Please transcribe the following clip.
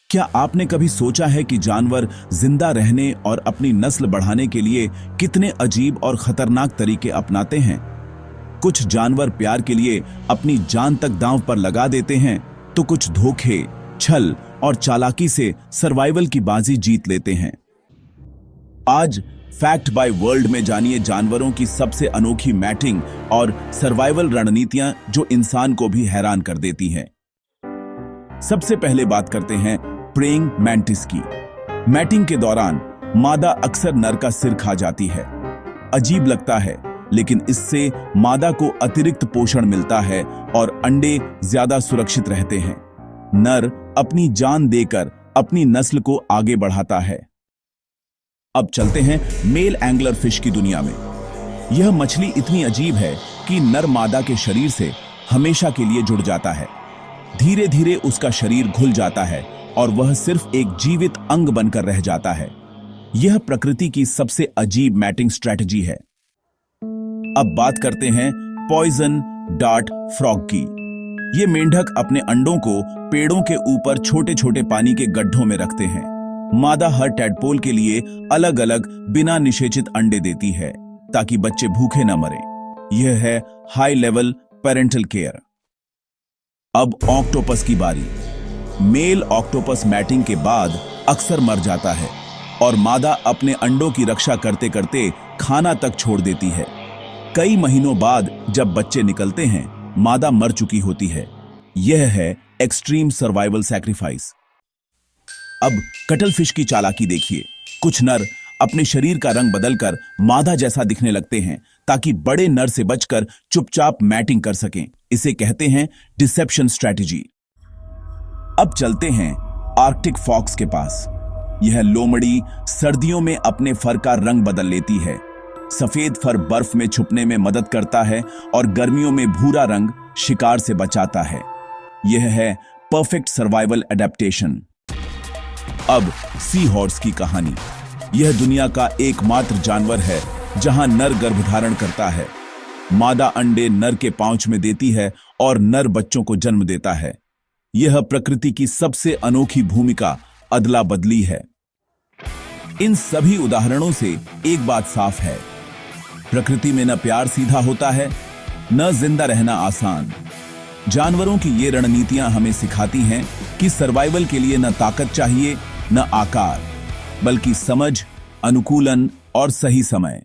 क्या आपने कभी सोचा है कि जानवर जिंदा रहने और अपनी नस्ल बढ़ाने के लिए कितने अजीब और खतरनाक तरीके अपनाते हैं? कुछ जानवर प्यार के लिए अपनी जान तक दांव पर लगा देते हैं, तो कुछ धोखे, छल और चालाकी से सर्वाइवल की बाजी जीत लेते हैं। आज फैक्ट बाय वर्ल्ड में जानिए जानवरों की सबसे अनोखी मैटिंग और सर्वाइवल रणनीतियां जो इंसान को भी हैरान कर देती हैं। सबसे पहले बात करते हैं प्रेइंग मैंटिस की। मैटिंग के दौरान मादा अक्सर नर का सिर खा जाती है। अजीब लगता है, लेकिन इससे मादा को अतिरिक्त पोषण मिलता है और अंडे ज्यादा सुरक्षित रहते हैं। नर अपनी जान देकर अपनी नस्ल को आगे बढ़ाता है। अब चलते हैं मेल एंगलर फिश की दुनिया में। यह मछली इतनी अजीब है कि नर मादा के शरीर से हमेशा के लिए जुड़ जाता है। धीरे धीरे उसका शरीर घुल जाता है और वह सिर्फ एक जीवित अंग बनकर रह जाता है। यह प्रकृति की सबसे अजीब मैटिंग स्ट्रेटजी है। अब बात करते हैं पॉइजन डार्ट फ्रॉग की। ये मेंढक अपने अंडों को पेड़ों के ऊपर छोटे छोटे पानी के गड्ढों में रखते हैं। मादा हर टैडपोल के लिए अलग अलग बिना निषेचित अंडे देती है ताकि बच्चे भूखे न मरें। यह है हाई लेवल पेरेंटल केयर। अब ऑक्टोपस की बारी। मेल ऑक्टोपस मैटिंग के बाद अक्सर मर जाता है और मादा अपने अंडों की रक्षा करते करते खाना तक छोड़ देती है। कई महीनों बाद जब बच्चे निकलते हैं, मादा मर चुकी होती है। यह है एक्सट्रीम सर्वाइवल सैक्रिफाइस। अब कटल फिश की चालाकी देखिए। कुछ नर अपने शरीर का रंग बदलकर मादा जैसा दिखने लगते हैं ताकि बड़े नर से बचकर चुपचाप मैटिंग कर सकें। इसे कहते हैं डिसेप्शन स्ट्रैटेजी। अब चलते हैं आर्कटिक फॉक्स के पास। यह लोमड़ी सर्दियों में अपने फर का रंग बदल लेती है। सफेद फर बर्फ में छुपने में मदद करता है और गर्मियों में भूरा रंग शिकार से बचाता है। यह है परफेक्ट सर्वाइवल एडेप्टेशन। अब सी हॉर्स की कहानी। यह दुनिया का एकमात्र जानवर है जहां नर गर्भधारण करता है। मादा अंडे नर के पाउच में देती है और नर बच्चों को जन्म देता है। यह प्रकृति की सबसे अनोखी भूमिका अदला बदली है। इन सभी उदाहरणों से एक बात साफ है, प्रकृति में न प्यार सीधा होता है, न जिंदा रहना आसान। जानवरों की ये रणनीतियां हमें सिखाती हैं कि सर्वाइवल के लिए न ताकत चाहिए, न आकार, बल्कि समझ, अनुकूलन और सही समय।